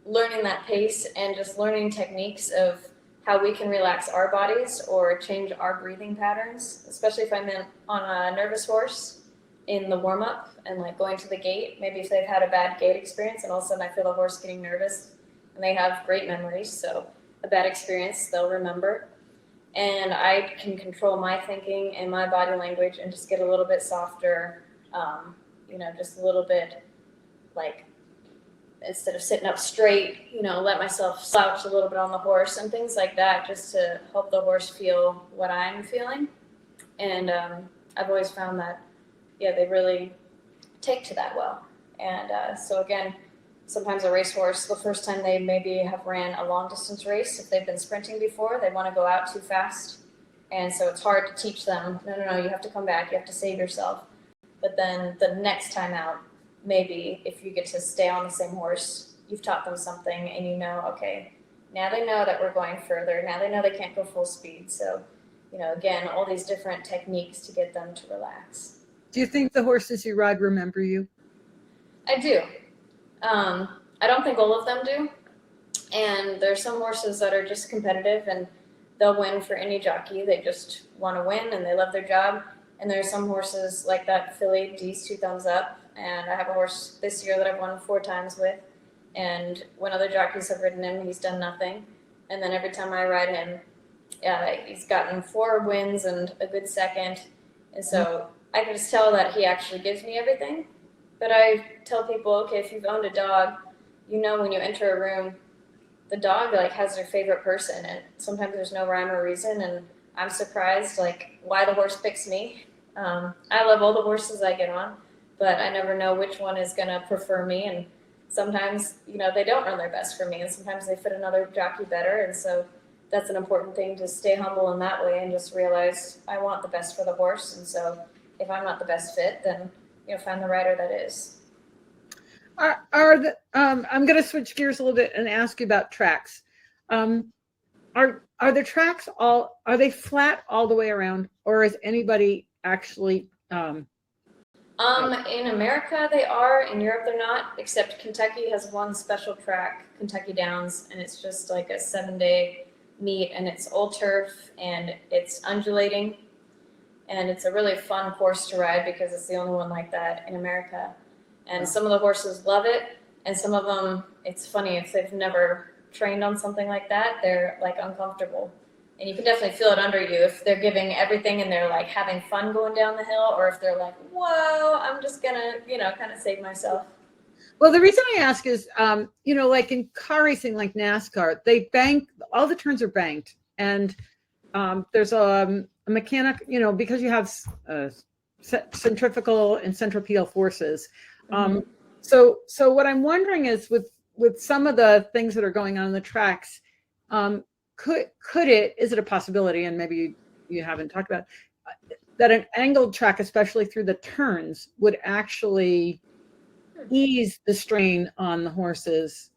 learning that pace and just learning techniques of how we can relax our bodies or change our breathing patterns, especially if I'm on a nervous horse in the warm-up and going to the gate. Maybe if they've had a bad gate experience and all of a sudden I feel the horse getting nervous, and they have great memories, so a bad experience they'll remember. And I can control my thinking and my body language and just get a little bit softer, just a little bit instead of sitting up straight, let myself slouch a little bit on the horse and things like that, just to help the horse feel what I'm feeling. And I've always found that, they really take to that well. And so again, sometimes a racehorse, the first time they maybe have ran a long distance race, if they've been sprinting before, they want to go out too fast. And so it's hard to teach them, no, you have to come back, you have to save yourself. But then the next time out, maybe if you get to stay on the same horse, you've taught them something and okay, now they know that we're going further. Now they know they can't go full speed. So, again, all these different techniques to get them to relax. Do you think the horses you ride remember you? I do. I don't think all of them do. And there's some horses that are just competitive and they'll win for any jockey. They just want to win and they love their job. And there's some horses like that filly, D's 2 Thumbs Up. And I have a horse this year that I've won 4 times with. And when other jockeys have ridden him, he's done nothing. And then every time I ride him, He's gotten 4 wins and a good second. And so I can just tell that he actually gives me everything. But I tell people, okay, if you've owned a dog, when you enter a room, the dog has their favorite person, and sometimes there's no rhyme or reason, and I'm surprised why the horse picks me. I love all the horses I get on, but I never know which one is gonna prefer me, and sometimes they don't run their best for me, and sometimes they fit another jockey better, and so that's an important thing, to stay humble in that way and just realize I want the best for the horse, and so if I'm not the best fit, then find the rider that is. I'm going to switch gears a little bit and ask you about tracks. Are the tracks are they flat all the way around, or is anybody actually? In America they are. In Europe they're not. Except Kentucky has one special track, Kentucky Downs, and it's just like a 7-day meet, and it's all turf and it's undulating, and it's a really fun course to ride because it's the only one like that in America. And some of the horses love it, and some of them, it's funny, if they've never trained on something like that, they're uncomfortable. And you can definitely feel it under you if they're giving everything and they're having fun going down the hill, or if they're whoa, I'm just gonna, kind of save myself. Well, the reason I ask is, in car racing, like NASCAR, they bank, all the turns are banked, and there's a mechanic, because you have centrifugal and centripetal forces. So what I'm wondering is, with some of the things that are going on in the tracks, is it a possibility, and maybe you haven't talked about that an angled track, especially through the turns, would actually ease the strain on the horses?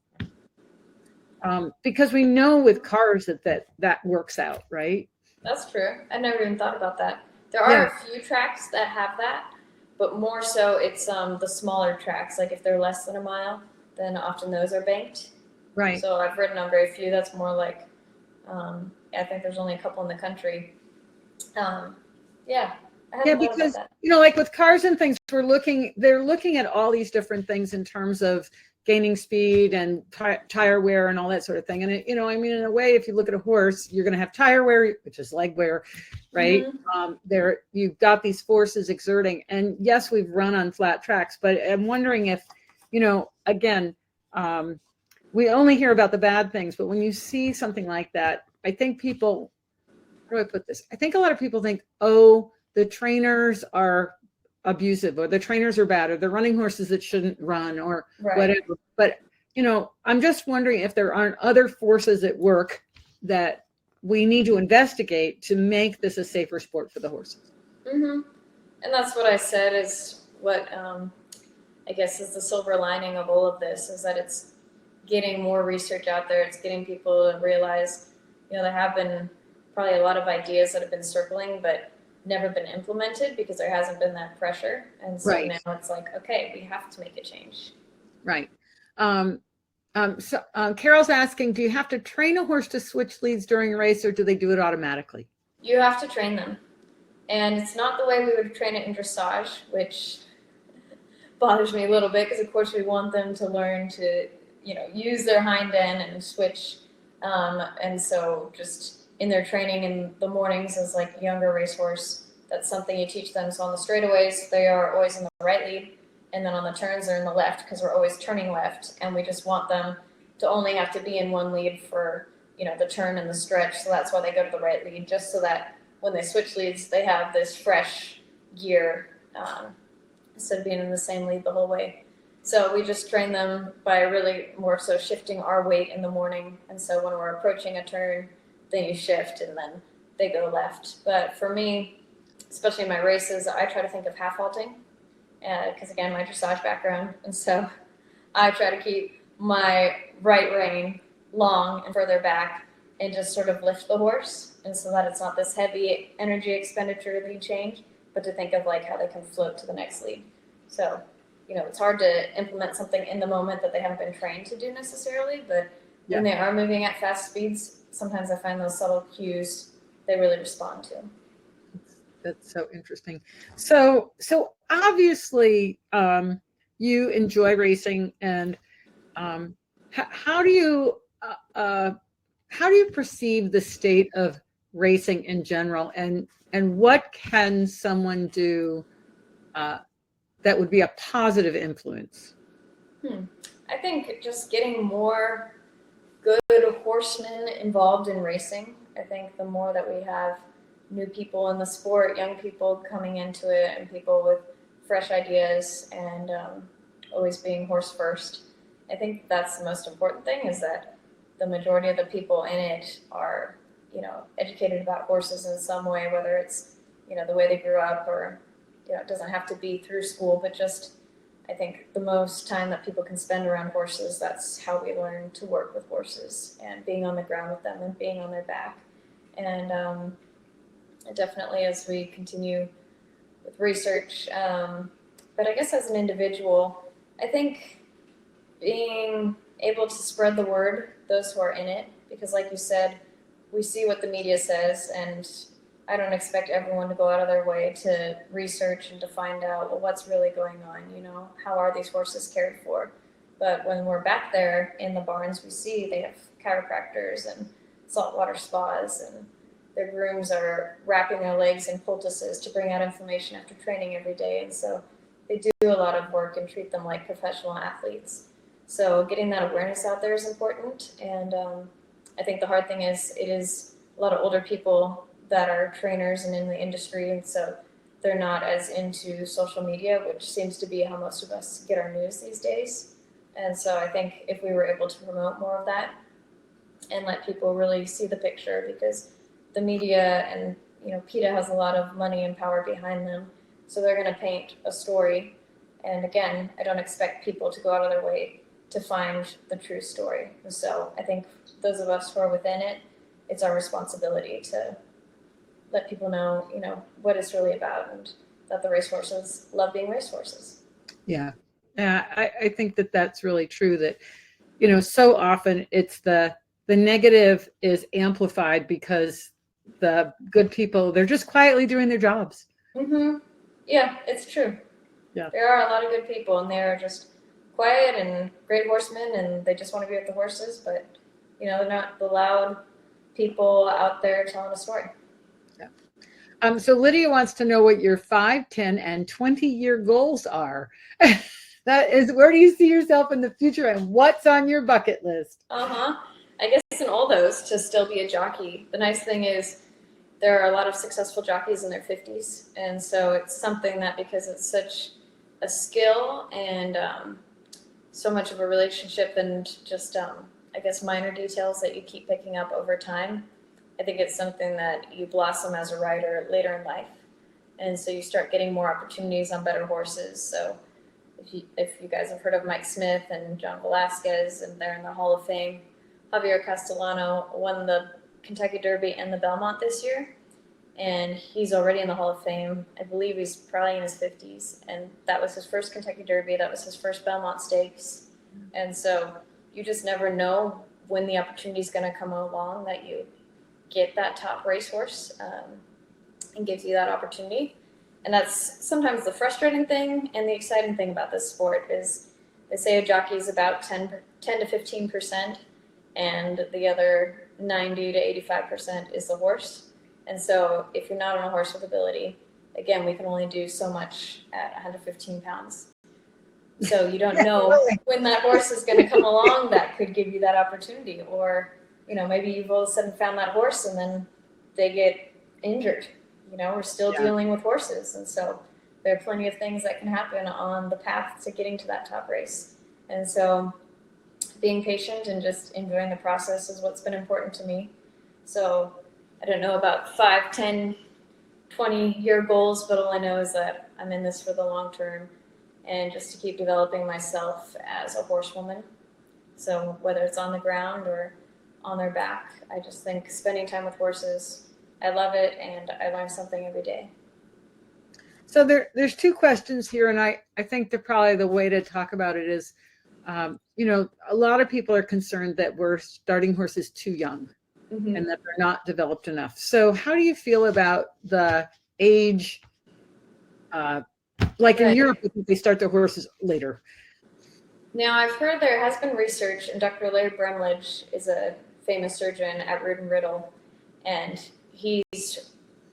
Because we know with cars that works out, right? That's true. I never even thought about that. There are a few tracks that have that, but more so it's the smaller tracks. If they're less than a mile, then often those are banked. Right. So I've ridden on very few. That's more I think there's only a couple in the country. Because with cars and things, they're looking at all these different things in terms of gaining speed and tire wear and all that sort of thing. And in a way, if you look at a horse, you're going to have tire wear, which is leg wear, right? Mm-hmm. You've got these forces exerting, and yes, we've run on flat tracks, but I'm wondering if, again, we only hear about the bad things, but when you see something like that, I think people, how do I put this? I think a lot of people think, oh, the trainers are abusive, or the trainers are bad, or they're running horses that shouldn't run, or whatever. But I'm just wondering if there aren't other forces at work that we need to investigate to make this a safer sport for the horses. Mm-hmm. And that's what I said is what I guess is the silver lining of all of this, is that it's getting more research out there. It's getting people to realize, there have been probably a lot of ideas that have been circling, but never been implemented because there hasn't been that pressure. And so now it's okay, we have to make a change. Right. Carol's asking, do you have to train a horse to switch leads during a race, or do they do it automatically? You have to train them. And it's not the way we would train it in dressage, which bothers me a little bit, because of course we want them to learn to, use their hind end and switch. And so just in their training in the mornings as a younger racehorse, that's something you teach them. So on the straightaways, they are always in the right lead, and then on the turns they're in the left, because we're always turning left, and we just want them to only have to be in one lead for the turn and the stretch. So that's why they go to the right lead, just so that when they switch leads, they have this fresh gear instead of being in the same lead the whole way. So we just train them by really more so shifting our weight in the morning, and so when we're approaching a turn, then you shift and then they go left. But for me, especially in my races, I try to think of half halting, because again, my dressage background, and so I try to keep my right rein long and further back and just sort of lift the horse, and so that it's not this heavy energy expenditure lead change, but to think of how they can float to the next lead. So it's hard to implement something in the moment that they haven't been trained to do necessarily, but when they are moving at fast speeds, sometimes I find those subtle cues they really respond to. That's so interesting. So obviously, you enjoy racing, and how do you perceive the state of racing in general, and what can someone do that would be a positive influence? I think just getting more good horsemen involved in racing. I think the more that we have new people in the sport, young people coming into it, and people with fresh ideas and always being horse first, I think that's the most important thing, is that the majority of the people in it are, educated about horses in some way, whether it's, the way they grew up, or, it doesn't have to be through school, but just, I think the most time that people can spend around horses, that's how we learn to work with horses, and being on the ground with them and being on their back. And definitely as we continue with research, but I guess as an individual, I think being able to spread the word, those who are in it, because like you said, we see what the media says, and I don't expect everyone to go out of their way to research and to find out, well, what's really going on, how are these horses cared for? But when we're back there in the barns, we see they have chiropractors and saltwater spas, and their grooms are wrapping their legs in poultices to bring out inflammation after training every day. And so they do a lot of work and treat them like professional athletes. So getting that awareness out there is important. And I think the hard thing is, it is a lot of older people that are trainers and in the industry, and so they're not as into social media, which seems to be how most of us get our news these days. And so I think if we were able to promote more of that and let people really see the picture, because the media and PETA has a lot of money and power behind them, so they're going to paint a story. And again, I don't expect people to go out of their way to find the true story. And so I think those of us who are within it, it's our responsibility to let people know, what it's really about, and that the racehorses love being racehorses. Yeah. I think that that's really true, that, so often it's the negative is amplified because the good people, they're just quietly doing their jobs. Mm-hmm. Yeah, it's true. Yeah. There are a lot of good people, and they're just quiet and great horsemen, and they just want to be with the horses, but, they're not the loud people out there telling a story. Yeah. So Lydia wants to know what your 5, 10, and 20-year goals are. That is, where do you see yourself in the future, and what's on your bucket list? I guess in all those, to still be a jockey. The nice thing is there are a lot of successful jockeys in their 50s, and so it's something that, because it's such a skill and so much of a relationship, and just I guess minor details that you keep picking up over time, I think it's something that you blossom as a rider later in life. And so you start getting more opportunities on better horses. So if you guys have heard of Mike Smith and John Velasquez, and they're in the Hall of Fame, Javier Castellano won the Kentucky Derby and the Belmont this year, and he's already in the Hall of Fame. I believe he's probably in his 50s, and that was his first Kentucky Derby. That was his first Belmont Stakes. And so you just never know when the opportunity is going to come along that you get that top racehorse, and gives you that opportunity. And that's sometimes the frustrating thing, and the exciting thing about this sport is they say a jockey is about 10 to 15%, and the other 90 to 85% is the horse. And so if you're not on a horse with ability, again, we can only do so much at 115 pounds. So you don't know when that horse is going to come along that could give you that opportunity. Or, maybe you've all of a sudden found that horse and then they get injured. We're still dealing with horses. And so there are plenty of things that can happen on the path to getting to that top race. And so being patient and just enjoying the process is what's been important to me. So I don't know about 5, 10, 20-year goals, but all I know is that I'm in this for the long term, and just to keep developing myself as a horsewoman. So whether it's on the ground or on their back, I just think spending time with horses, I love it, and I learn something every day. So there's 2 questions here, and I think that probably the way to talk about it is, a lot of people are concerned that we're starting horses too young, mm-hmm. and that they're not developed enough. So how do you feel about the age, like in Europe, they start their horses later? Now, I've heard there has been research, and Dr. Larry Bremledge is a famous surgeon at Root and Riddle, and he's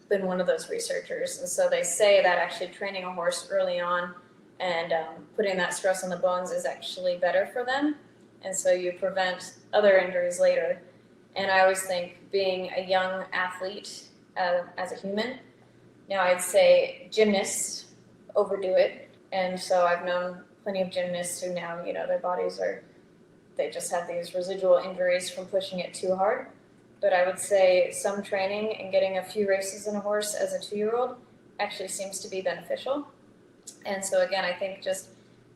been one of those researchers. And so they say that actually training a horse early on and putting that stress on the bones is actually better for them. And so you prevent other injuries later. And I always think being a young athlete as a human, now I'd say gymnasts overdo it. And so I've known plenty of gymnasts who now, their bodies they just have these residual injuries from pushing it too hard. But I would say some training and getting a few races in a horse as a 2-year-old actually seems to be beneficial. And so again, I think just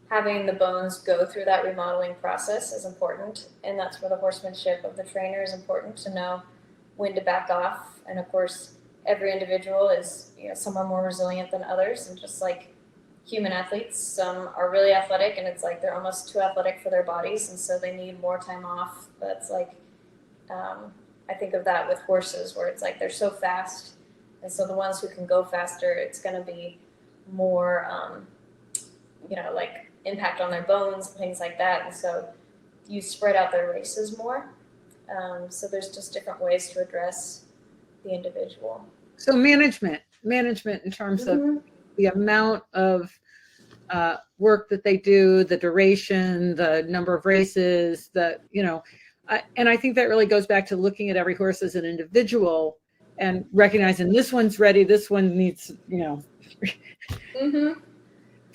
having the bones go through that remodeling process is important. And that's where the horsemanship of the trainer is important, to know when to back off. And of course, every individual is somewhat more resilient than others. And just like human athletes, some are really athletic and it's like they're almost too athletic for their bodies. And so they need more time off. That's like, I think of that with horses, where it's like they're so fast. And so the ones who can go faster, it's going to be more, like impact on their bones and things like that. And so you spread out their races more. So there's just different ways to address the individual. So management in terms of the amount of work that they do, the duration, the number of races, and I think that really goes back to looking at every horse as an individual and recognizing this one's ready, this one needs,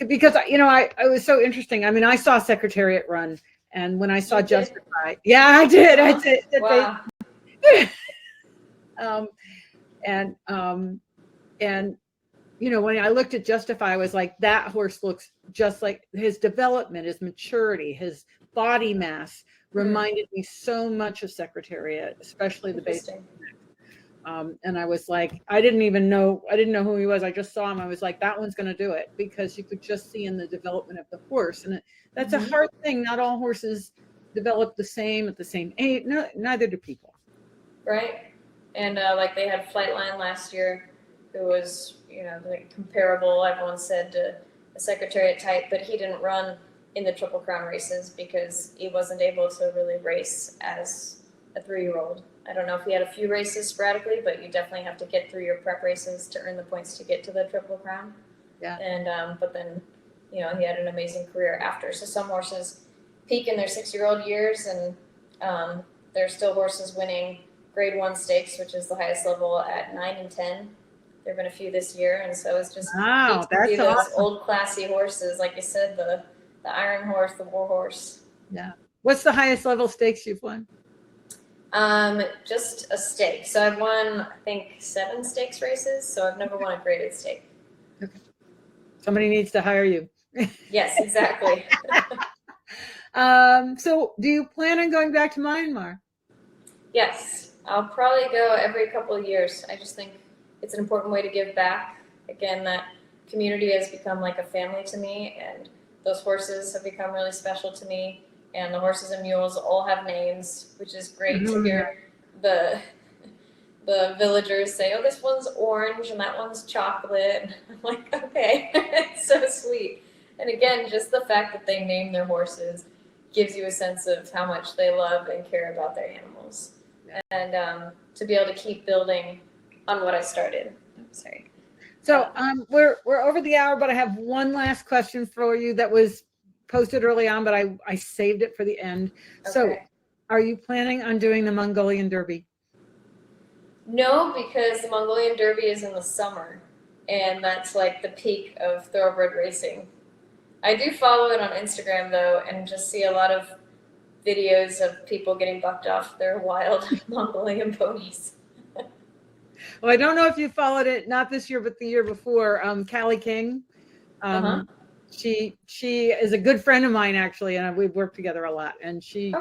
because, I was so interesting. I mean, I saw Secretariat run, and when I saw Justify, yeah, I did. Wow. When I looked at Justify, I was like, that horse looks just like his development, his maturity, his body mass reminded me so much of Secretariat, especially the basic. And I was like, I didn't know who he was. I just saw him. I was like, that one's going to do it, because you could just see in the development of the horse. And that's a hard thing. Not all horses develop the same at the same age. No, neither do people. Right. And like they had Flightline last year, who was, like comparable, everyone said, to a Secretariat type, but he didn't run in the Triple Crown races because he wasn't able to really race as a 3-year-old. I don't know if he had a few races sporadically, but you definitely have to get through your prep races to earn the points to get to the Triple Crown. Yeah. And but then, he had an amazing career after. So some horses peak in their 6-year-old years, and there's still horses winning Grade 1 stakes, which is the highest level, at 9 and 10. There have been a few this year, and so it's just neat to see those old classy horses, like you said, the Iron Horse, the War Horse. Yeah. What's the highest level stakes you've won? Just a stake. So I've won, I think, 7 stakes races. So I've never won a graded stake. Okay. Somebody needs to hire you. Yes, exactly. So do you plan on going back to Myanmar? Yes, I'll probably go every couple of years. I just think it's an important way to give back. Again, that community has become like a family to me, and those horses have become really special to me. And the horses and mules all have names, which is great to hear the villagers say, oh, this one's orange and that one's chocolate. And I'm like, okay, it's so sweet. And again, just the fact that they name their horses gives you a sense of how much they love and care about their animals. And to be able to keep building on what I started. I'm sorry. So we're over the hour, but I have one last question for you that was posted early on, but I saved it for the end. Okay. So are you planning on doing the Mongolian Derby? No, because the Mongolian Derby is in the summer, and that's like the peak of thoroughbred racing. I do follow it on Instagram, though, and just see a lot of videos of people getting bucked off their wild Mongolian ponies. Well, I don't know if you followed it, not this year, but the year before. Callie King. She is a good friend of mine, actually, and we've worked together a lot. And she,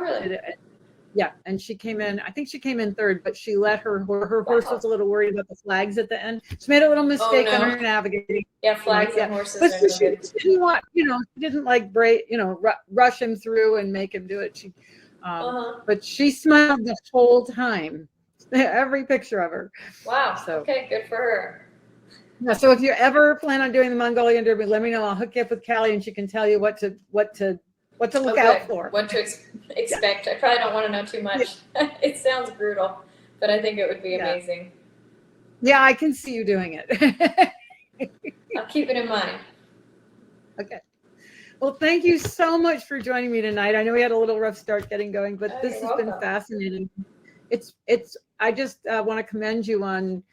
and she came in. I think she came in third, but she let her horse was a little worried about the flags at the end. She made a little mistake on her navigating. Yeah, flags and horses. But she didn't want, she didn't like rush him through and make him do it. She, but she smiled the whole time. Every picture of her. Wow. So, okay, good for her. Yeah, so if you ever plan on doing the Mongolian Derby, let me know. I'll hook you up with Callie, and she can tell you what to look out for. What to expect. I probably don't want to know too much. It sounds brutal, but I think it would be amazing. Yeah, I can see you doing it. I'll keep it in mind. Okay. Well, thank you so much for joining me tonight. I know we had a little rough start getting going, but Oh, this you're has been welcome. fascinating. I just want to commend you on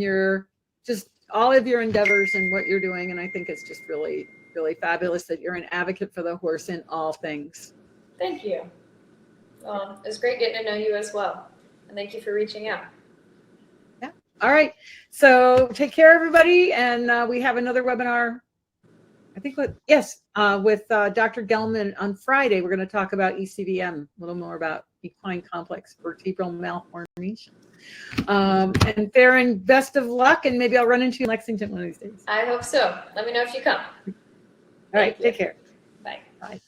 your, just all of your endeavors and what you're doing. And I think it's just really, really fabulous that you're an advocate for the horse in all things. Thank you. Well, it was great getting to know you as well. And thank you for reaching out. Yeah. All right. So take care, everybody. And we have another webinar, I think, with Dr. Gelman on Friday. We're going to talk about ECVM, a little more about equine complex vertebral malformation. And Ferrin, best of luck, and maybe I'll run into you in Lexington one of these days. I hope so. Let me know if you come. All right. Take care. Bye. Bye.